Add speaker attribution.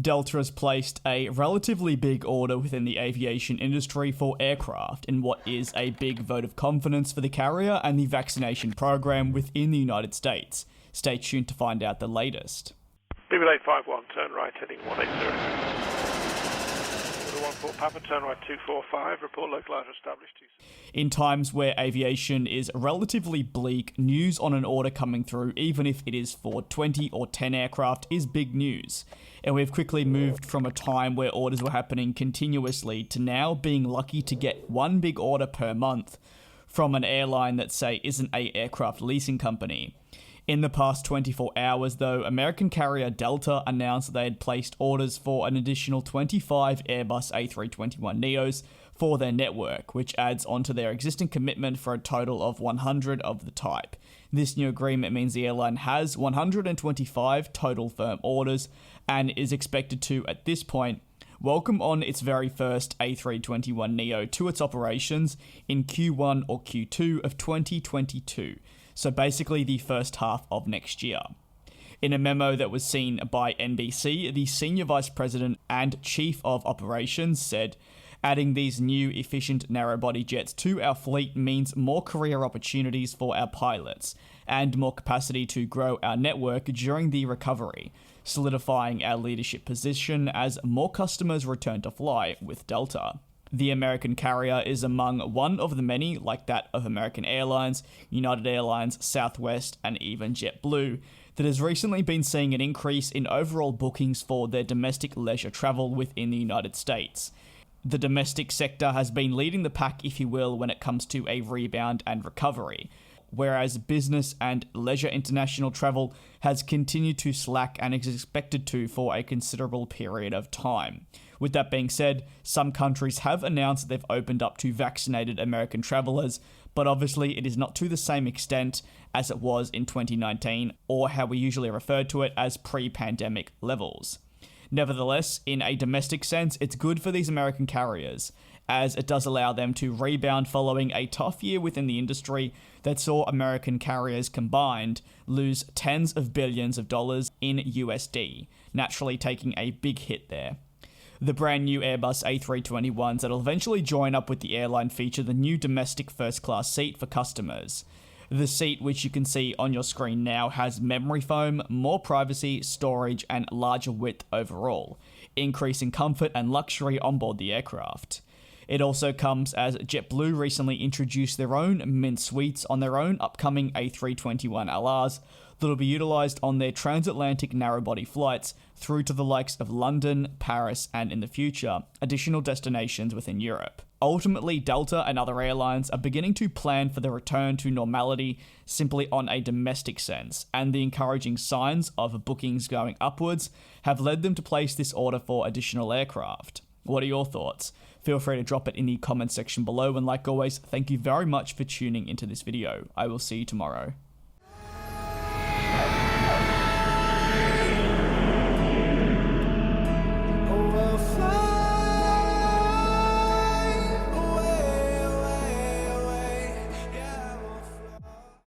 Speaker 1: Delta has placed a relatively big order within the aviation industry for aircraft in what is a big vote of confidence for the carrier and the vaccination program within the United States. Stay tuned to find out the latest.
Speaker 2: BB 851, turn right heading 180. 14 Papa, turn right 245, report localizer established.
Speaker 1: In times where aviation is relatively bleak, news on an order coming through, even if it is for 20 or 10 aircraft, is big news. And we've quickly moved from a time where orders were happening continuously to now being lucky to get one big order per month from an airline that, say, isn't a aircraft leasing company. In the past 24 hours, though, American carrier Delta announced they had placed orders for an additional 25 Airbus A321neos for their network, which adds onto their existing commitment for a total of 100 of the type. This new agreement means the airline has 125 total firm orders and is expected to, at this point, welcome on its very first A321neo to its operations in Q1 or Q2 of 2022. So basically the first half of next year. In a memo that was seen by NBC, the Senior Vice President and Chief of Operations said, adding these new efficient narrow-body jets to our fleet means more career opportunities for our pilots and more capacity to grow our network during the recovery, solidifying our leadership position as more customers return to fly with Delta. The American carrier is among one of the many, like that of American Airlines, United Airlines, Southwest, and even JetBlue, that has recently been seeing an increase in overall bookings for their domestic leisure travel within the United States. The domestic sector has been leading the pack, if you will, when it comes to a rebound and recovery, whereas business and leisure international travel has continued to slack and is expected to for a considerable period of time. With that being said, some countries have announced they've opened up to vaccinated American travelers, but obviously it is not to the same extent as it was in 2019, or how we usually refer to it as pre-pandemic levels. Nevertheless, in a domestic sense, it's good for these American carriers, as it does allow them to rebound following a tough year within the industry that saw American carriers combined lose tens of billions of dollars in USD, naturally taking a big hit there. The brand new Airbus A321s that'll eventually join up with the airline feature the new domestic first-class seat for customers. The seat, which you can see on your screen now, has memory foam, more privacy, storage, and larger width overall, increasing comfort and luxury on board the aircraft. It also comes as JetBlue recently introduced their own Mint suites on their own upcoming A321LRs that'll be utilised on their transatlantic narrow-body flights through to the likes of London, Paris, and in the future, additional destinations within Europe. Ultimately, Delta and other airlines are beginning to plan for the return to normality simply on a domestic sense, and the encouraging signs of bookings going upwards have led them to place this order for additional aircraft. What are your thoughts? Feel free to drop it in the comments section below, and like always, thank you very much for tuning into this video. I will see you tomorrow.